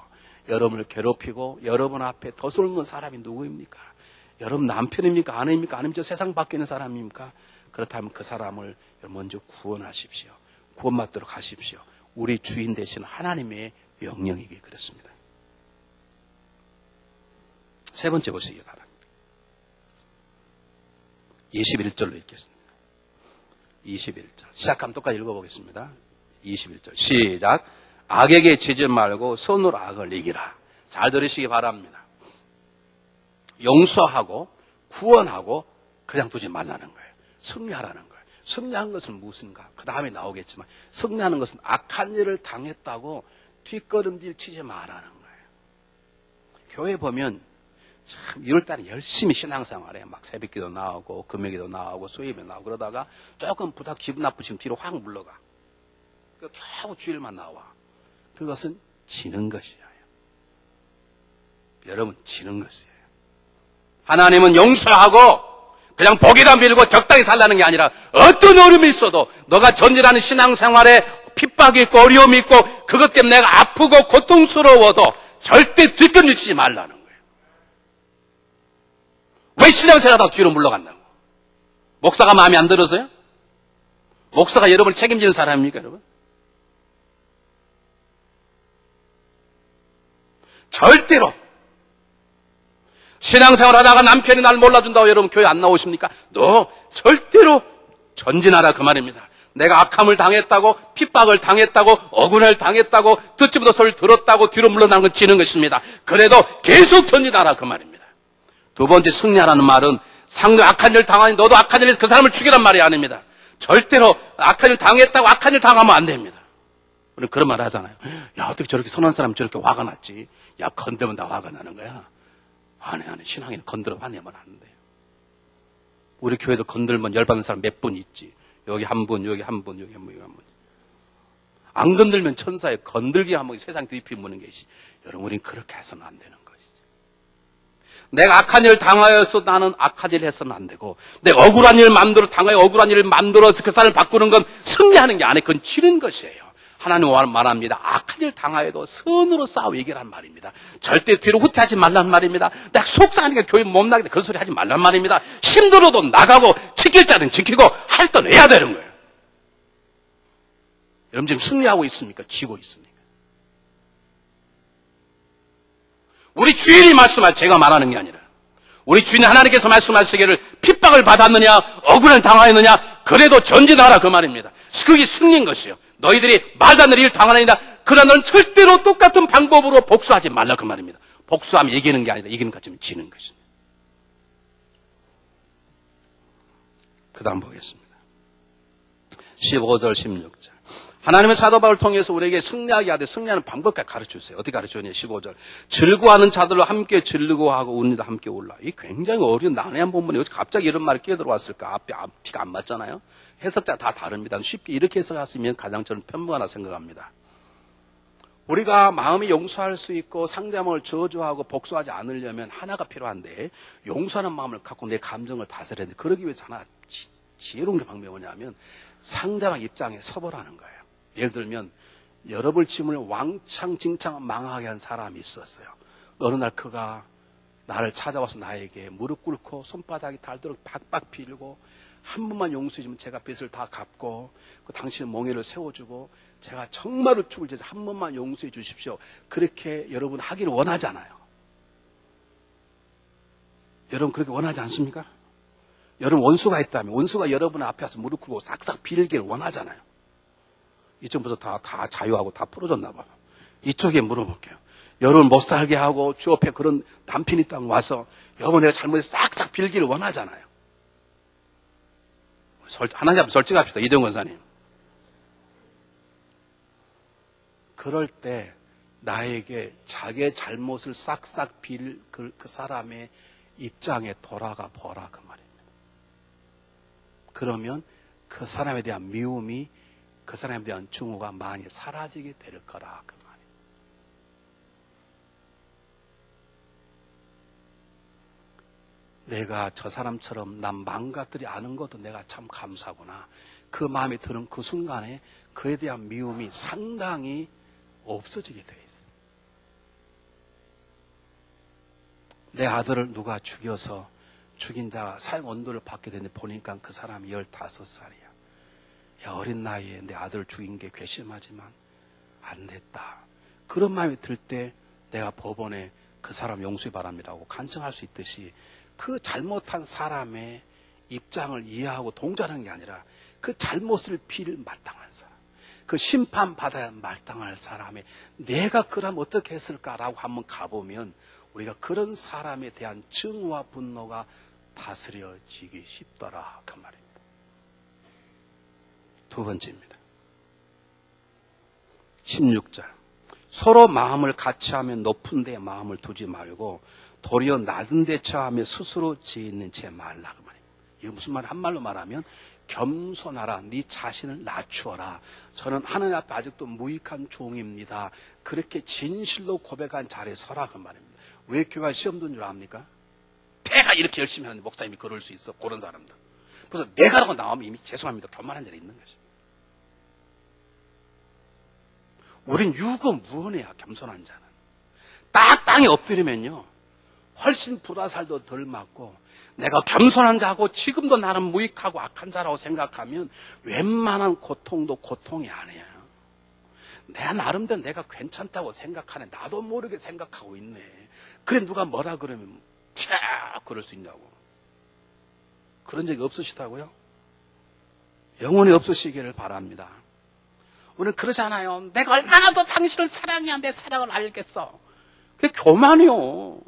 A: 여러분을 괴롭히고 여러분 앞에 더술는 사람이 누구입니까? 여러분 남편입니까? 아내입니까? 아니면 저 세상 밖에 있는 사람입니까? 그렇다면 그 사람을 먼저 구원하십시오. 구원받도록 하십시오. 우리 주인 되신 하나님의 명령이기 그렇습니다. 세 번째 보시기 바랍니다. 21절로 읽겠습니다. 21절. 시작하면 똑같이 읽어보겠습니다. 21절. 시작. 악에게 지지 말고 손으로 악을 이기라. 잘 들으시기 바랍니다. 용서하고 구원하고 그냥 두지 말라는 거예요. 승리하라는 거예요. 승리한 것은 무엇인가? 그 다음에 나오겠지만 승리하는 것은 악한 일을 당했다고 뒷걸음질 치지 말라는 거예요. 교회 보면 참 1월달에 열심히 신앙생활해. 막 새벽기도 나오고 금요기도 나오고 수요일에 나오고 그러다가 조금 부탁 기분 나쁘시면 뒤로 확 물러가. 겨우 주일만 나와. 그것은 지는 것이에요. 여러분, 지는 것이에요. 하나님은 용서하고 그냥 복이다 밀고 적당히 살라는 게 아니라 어떤 어려움이 있어도 너가 전진하는 신앙생활에 핍박이 있고 어려움이 있고 그것 때문에 내가 아프고 고통스러워도 절대 뒷걸음치지 말라는 거예요. 왜 신앙생활하다가 뒤로 물러간다고? 목사가 마음에 안 들어서요? 목사가 여러분을 책임지는 사람입니까, 여러분? 절대로 신앙생활 하다가 남편이 날 몰라준다고 여러분 교회 안 나오십니까? 너 절대로 전진하라 그 말입니다. 내가 악함을 당했다고 핍박을 당했다고 억울을 당했다고 듣지 못한 소리를 들었다고 뒤로 물러나는 건 지는 것입니다. 그래도 계속 전진하라 그 말입니다. 두 번째 승리하라는 말은 상대 악한 일 당하니 너도 악한 일에서 그 사람을 죽이란 말이 아닙니다. 절대로 악한 일 당했다고 악한 일 당하면 안 됩니다. 우리는 그런 말 하잖아요. 야, 어떻게 저렇게 선한 사람이 저렇게 화가 났지? 야, 건드면 다 화가 나는 거야. 아니, 신앙인은 건드려 화내면 안 돼요. 우리 교회도 건들면 열받는 사람 몇 분 있지. 여기 한 분, 여기 한 분, 여기 한 분, 여기 한 분. 안 건들면 천사에 건들기 한번 세상 뒤집히 무는 것이지. 여러분, 우린 그렇게 해서는 안 되는 것이지. 내가 악한 일을 당하여서 나는 악한 일을 해서는 안 되고, 내가 억울한 일을 당하여 억울한 일을 만들어서 그 사람을 바꾸는 건 승리하는 게 아니에요. 그건 지는 것이에요. 하나님 말합니다. 악한 일 당하여도 선으로 싸워 이기란 말입니다. 절대 뒤로 후퇴하지 말란 말입니다. 내가 속상하니까 교회 못 나게 돼. 그런 소리 하지 말란 말입니다. 힘들어도 나가고 지킬 자는 지키고 할 건 해야 되는 거예요. 여러분 지금 승리하고 있습니까? 지고 있습니까? 우리 주인이 말씀할 제가 말하는 게 아니라 우리 주인 하나님께서 말씀하시기를 핍박을 받았느냐 억울을 당하였느냐 그래도 전진하라 그 말입니다. 그게 승리인 것이에요. 너희들이 말도 안 되는 일을 당하느냐 그러나 너는 절대로 똑같은 방법으로 복수하지 말라 그 말입니다. 복수하면 이기는 게 아니라 이기는 것처럼 지는 것입니다. 그 다음 보겠습니다. 15절 16절 하나님의 사도 바울을 통해서 우리에게 승리하게 하되 승리하는 방법까지 가르쳐주세요. 어떻게 가르쳐주냐 15절 즐거워하는 자들로 함께 즐거워하고 우는 자들로 함께 울라. 이 굉장히 어려운 난해한 본문이 갑자기 이런 말이 끼어들어왔을까? 앞뒤가 안 맞잖아요. 해석자 다 다릅니다. 쉽게 이렇게 해석하시면 가장 저는 편무하나 생각합니다. 우리가 마음이 용서할 수 있고 상대방을 저주하고 복수하지 않으려면 하나가 필요한데 용서하는 마음을 갖고 내 감정을 다스려야 되는데 그러기 위해서 하나 지혜로운 게 방법이 뭐냐면 상대방 입장에 서보라는 거예요. 예를 들면 여러분 짐을 왕창 징창 망하게 한 사람이 있었어요. 어느 날 그가 나를 찾아와서 나에게 무릎 꿇고 손바닥이 닳도록 박박 빌고 한 번만 용서해 주면 제가 빚을 다 갚고 당신의 멍에를 세워주고 제가 정말로 죽을 죄에서 한 번만 용서해 주십시오. 그렇게 여러분 하기를 원하잖아요. 여러분 그렇게 원하지 않습니까? 여러분 원수가 있다면 원수가 여러분 앞에 와서 무릎 꿇고 싹싹 빌기를 원하잖아요. 이쪽부터 다 자유하고 다 풀어졌나 봐요. 이쪽에 물어볼게요. 여러분 못 살게 하고 주 옆에 그런 남편이 딱 와서 여보 내가 잘못해서 싹싹 빌기를 원하잖아요. 하나님 앞에 솔직합시다. 이대용 권사님. 그럴 때 나에게 자기의 잘못을 싹싹 빌 그 사람의 입장에 돌아가 보라 그 말입니다. 그러면 그 사람에 대한 미움이 그 사람에 대한 증오가 많이 사라지게 될 거라 그 말입니다. 내가 저 사람처럼 남 망가뜨리 않은 것도 내가 참 감사구나. 그 마음이 드는 그 순간에 그에 대한 미움이 상당히 없어지게 돼 있어요. 내 아들을 누가 죽여서 죽인 자가 사형 언도를 받게 되는데 보니까 그 사람이 15살이야. 야, 어린 나이에 내 아들을 죽인 게 괘씸하지만 안 됐다. 그런 마음이 들 때 내가 법원에 그 사람 용서해 바랍니다고 간청할 수 있듯이 그 잘못한 사람의 입장을 이해하고 동조하는 게 아니라 그 잘못을 빌 마땅한 사람, 그 심판받아야 마땅할 사람의 내가 그럼 어떻게 했을까라고 한번 가보면 우리가 그런 사람에 대한 증오와 분노가 다스려지기 쉽더라 그 말입니다. 두 번째입니다. 16절 서로 마음을 같이하면 높은 데 마음을 두지 말고 도리어 낮은 데 처하며 스스로 지혜 있는 채 말라 그 말입니다. 이거 무슨 말이야? 한말로 말하면 겸손하라. 네 자신을 낮추어라. 저는 하나님 앞에 아직도 무익한 종입니다. 그렇게 진실로 고백한 자리에 서라 그 말입니다. 왜 교회가 시험 둔 줄 압니까? 내가 이렇게 열심히 하는데 목사님이 그럴 수 있어. 그런 사람들. 그래서 내가라고 나오면 이미 죄송합니다. 교만한 자리에 있는 것이. 우린 유고무원해야 겸손한 자는. 딱 땅에 엎드리면요. 훨씬 불화살도 덜 맞고 내가 겸손한 자고 지금도 나는 무익하고 악한 자라고 생각하면 웬만한 고통도 고통이 아니에요. 내 나름대로 내가 괜찮다고 생각하네. 나도 모르게 생각하고 있네. 그래 누가 뭐라 그러면 그럴 수 있냐고. 그런 적이 없으시다고요? 영원히 없으시기를 바랍니다. 우리는 그러잖아요. 내가 얼마나 더 당신을 사랑해야 내 사랑을 알겠어. 그게 교만이요.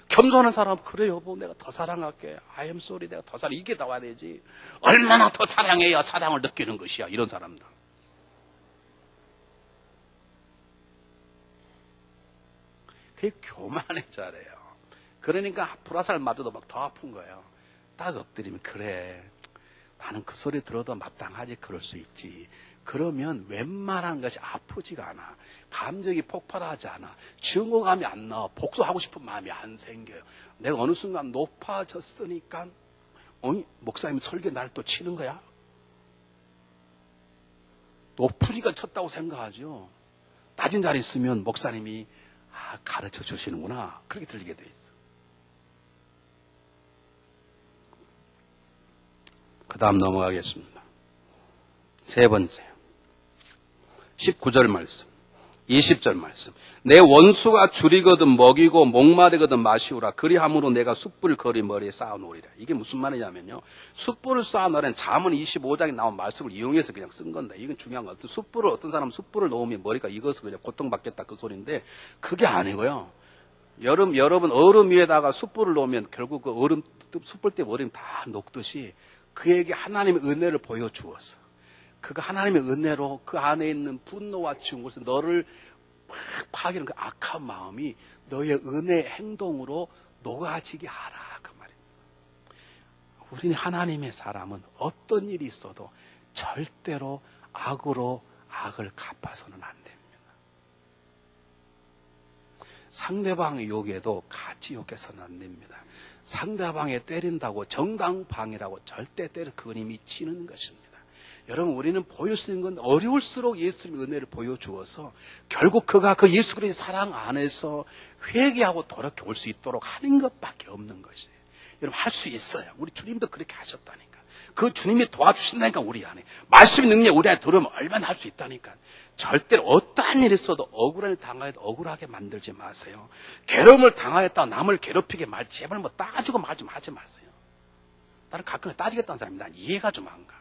A: 겸손한 사람 그래 여보 내가 더 사랑할게. I am sorry 내가 더 사랑. 이게 나와야 되지. 얼마나 더 사랑해야 사랑을 느끼는 것이야. 이런 사람들. 그게 교만의 자래요. 그러니까 불화살 맞아도 막 더 아픈 거예요. 딱 엎드리면 그래 나는 그 소리 들어도 마땅하지 그럴 수 있지. 그러면 웬만한 것이 아프지가 않아. 감정이 폭발하지 않아. 증오감이 안 나와. 복수하고 싶은 마음이 안 생겨요. 내가 어느 순간 높아졌으니까 목사님 설교 날 또 치는 거야? 높으니까 쳤다고 생각하죠. 낮은 자리에 있으면 목사님이 가르쳐 주시는구나. 그렇게 들리게 돼 있어. 그 다음 넘어가겠습니다. 세 번째 19절 말씀 20절 말씀 내 원수가 줄이거든 먹이고 목마르거든 마시우라 그리함으로 내가 숯불 거리 머리에 쌓아놓으리라. 이게 무슨 말이냐면요. 숯불을 쌓아놓으라는 잠언 25장에 나온 말씀을 이용해서 그냥 쓴 건데 이건 중요한 거. 어떤 사람은 숯불을 놓으면 머리가 익어서 그냥 고통받겠다 그 소리인데 그게 아니고요. 여러분 얼음 위에다가 숯불을 놓으면 결국 그 얼음 숯불 때 얼음이 다 녹듯이 그에게 하나님의 은혜를 보여주었어. 그가 하나님의 은혜로 그 안에 있는 분노와 증오에서 너를 막 파괴하는 그 악한 마음이 너의 은혜 행동으로 녹아지게 하라 그 말입니다. 우리는 하나님의 사람은 어떤 일이 있어도 절대로 악으로 악을 갚아서는 안 됩니다. 상대방의 욕에도 같이 욕해서는 안 됩니다. 상대방에 때린다고 정당방이라고 절대 때려 그건 이미 치는 것입니다. 여러분 우리는 보일 수 있는 건 어려울수록 예수님의 은혜를 보여주어서 결국 그가 그 예수 그리스도의 사랑 안에서 회개하고 돌아올 수 있도록 하는 것밖에 없는 것이에요. 여러분 할 수 있어요. 우리 주님도 그렇게 하셨다니까. 그 주님이 도와주신다니까 우리 안에. 말씀의 능력 우리 안에 들어오면 얼마나 할 수 있다니까. 절대로 어떠한 일이 있어도 억울을 당하여도 억울하게 만들지 마세요. 괴로움을 당하였다고 남을 괴롭히게 제발 뭐 따지고 말 좀 하지 마세요. 나는 가끔 따지겠다는 사람이 난 이해가 좀 안 가.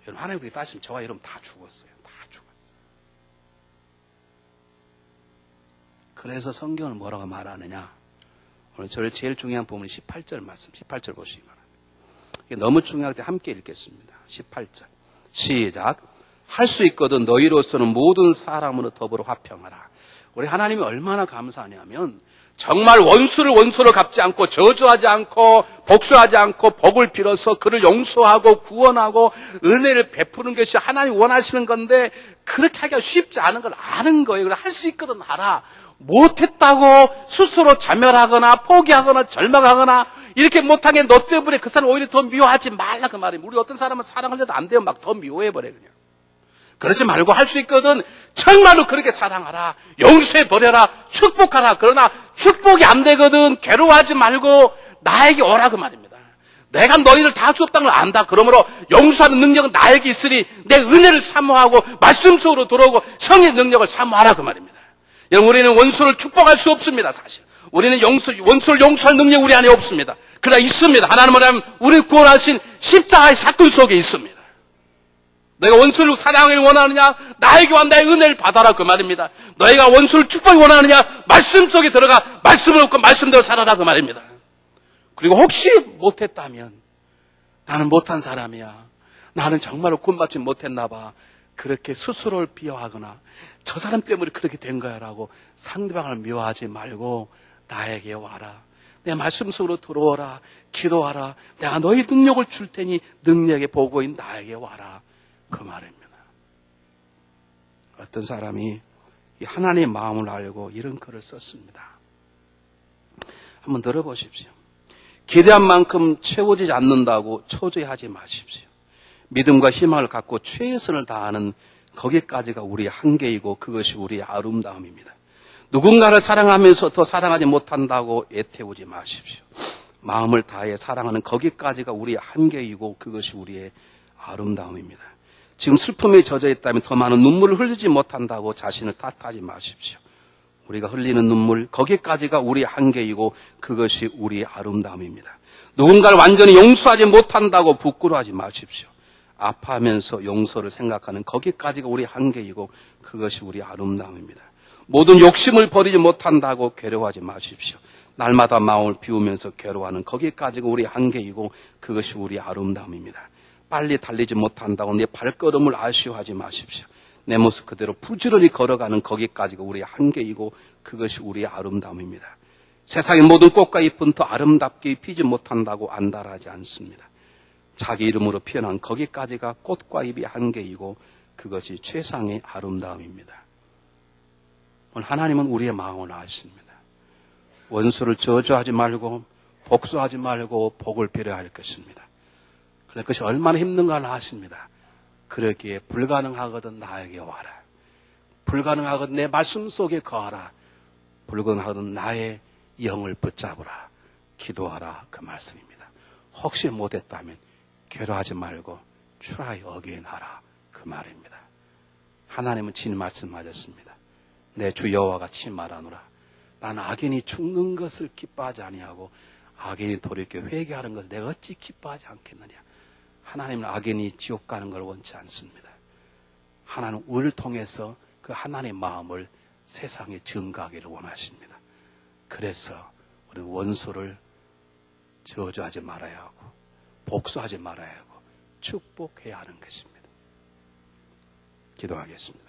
A: 여러분, 하나님 그렇게 따지면 저와 여러분 다 죽었어요. 다 죽었어요. 그래서 성경을 뭐라고 말하느냐? 오늘 저를 제일 중요한 부분이 18절 말씀, 18절 보시기 바랍니다. 이게 너무 중요하기 때문에 함께 읽겠습니다. 18절. 시작. 할 수 있거든 너희로서는 모든 사람으로 더불어 화평하라. 우리 하나님이 얼마나 감사하냐면 정말 원수를 갚지 않고 저주하지 않고 복수하지 않고 복을 빌어서 그를 용서하고 구원하고 은혜를 베푸는 것이 하나님이 원하시는 건데 그렇게 하기가 쉽지 않은 걸 아는 거예요. 그래서 할 수 있거든 하라. 못했다고 스스로 자멸하거나 포기하거나 절망하거나 이렇게 못하게 너 때문에 그 사람 오히려 더 미워하지 말라 그 말이에요. 우리 어떤 사람은 사랑할 때도 안 되면 막 더 미워해버려요. 그냥. 그러지 말고 할 수 있거든 정말로 그렇게 사랑하라. 용서해버려라. 축복하라. 그러나 축복이 안 되거든 괴로워하지 말고 나에게 오라 그 말입니다. 내가 너희를 다 주었다는 걸 안다. 그러므로 용서하는 능력은 나에게 있으니 내 은혜를 사모하고 말씀 속으로 들어오고 성의 능력을 사모하라 그 말입니다. 여러분 우리는 원수를 축복할 수 없습니다. 사실 우리는 원수를 용서할 능력이 우리 안에 없습니다. 그러나 있습니다. 하나님은 우리 구원하신 십자가의 사건 속에 있습니다. 너희가 원수를 사랑을 원하느냐? 나에게 와 나의 은혜를 받아라 그 말입니다. 너희가 원수를 축복을 원하느냐? 말씀 속에 들어가 말씀을 얻고 말씀대로 살아라 그 말입니다. 그리고 혹시 못했다면 나는 못한 사람이야. 나는 정말로 구원받지 못했나 봐. 그렇게 스스로를 비하하거나 저 사람 때문에 그렇게 된 거야 라고 상대방을 미워하지 말고 나에게 와라. 내 말씀 속으로 들어오라. 기도하라. 내가 너희 능력을 줄 테니 능력의 보고인 나에게 와라. 그 말입니다. 어떤 사람이 하나님의 마음을 알고 이런 글을 썼습니다. 한번 들어보십시오. 기대한 만큼 채워지지 않는다고 초조해하지 마십시오. 믿음과 희망을 갖고 최선을 다하는 거기까지가 우리의 한계이고 그것이 우리의 아름다움입니다. 누군가를 사랑하면서 더 사랑하지 못한다고 애태우지 마십시오. 마음을 다해 사랑하는 거기까지가 우리의 한계이고 그것이 우리의 아름다움입니다. 지금 슬픔에 젖어 있다면 더 많은 눈물을 흘리지 못한다고 자신을 탓하지 마십시오. 우리가 흘리는 눈물 거기까지가 우리의 한계이고 그것이 우리의 아름다움입니다. 누군가를 완전히 용서하지 못한다고 부끄러워하지 마십시오. 아파하면서 용서를 생각하는 거기까지가 우리의 한계이고 그것이 우리의 아름다움입니다. 모든 욕심을 버리지 못한다고 괴로워하지 마십시오. 날마다 마음을 비우면서 괴로워하는 거기까지가 우리의 한계이고 그것이 우리의 아름다움입니다. 빨리 달리지 못한다고 내 발걸음을 아쉬워하지 마십시오. 내 모습 그대로 부지런히 걸어가는 거기까지가 우리의 한계이고 그것이 우리의 아름다움입니다. 세상의 모든 꽃과 잎은 더 아름답게 피지 못한다고 안달하지 않습니다. 자기 이름으로 피어난 거기까지가 꽃과 잎의 한계이고 그것이 최상의 아름다움입니다. 오늘 하나님은 우리의 마음을 아십니다. 원수를 저주하지 말고 복수하지 말고 복을 빌어야 할 것입니다. 그런데 그것이 얼마나 힘든가를 아십니다. 그러기에 불가능하거든 나에게 와라. 불가능하거든 내 말씀 속에 거하라. 불가능하거든 나의 영을 붙잡으라. 기도하라 그 말씀입니다. 혹시 못했다면 괴로워하지 말고 try again 하라 그 말입니다. 하나님은 진 말씀하셨습니다. 내 주 여호와가 친 말하노라. 나는 악인이 죽는 것을 기뻐하지 아니하고 악인이 돌이켜 회개하는 것을 내가 어찌 기뻐하지 않겠느냐. 하나님은 악인이 지옥 가는 걸 원치 않습니다. 하나님은 우리를 통해서 그 하나님의 마음을 세상에 증가하기를 원하십니다. 그래서 우리는 원수를 저주하지 말아야 하고 복수하지 말아야 하고 축복해야 하는 것입니다. 기도하겠습니다.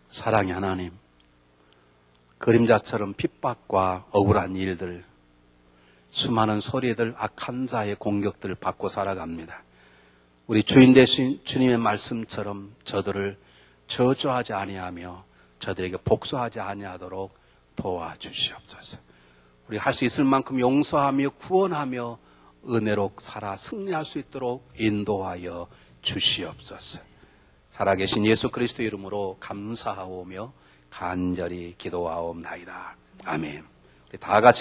A: 사랑의 하나님, 그림자처럼 핍박과 억울한 일들, 수많은 소리들, 악한 자의 공격들을 받고 살아갑니다. 우리 주인 되신 주님의 말씀처럼 저들을 저주하지 아니하며 저들에게 복수하지 아니하도록 도와주시옵소서. 우리 할 수 있을 만큼 용서하며 구원하며 은혜로 살아 승리할 수 있도록 인도하여 주시옵소서. 살아계신 예수 그리스도 이름으로 감사하오며 간절히 기도하옵나이다. 아멘. 우리 다 같이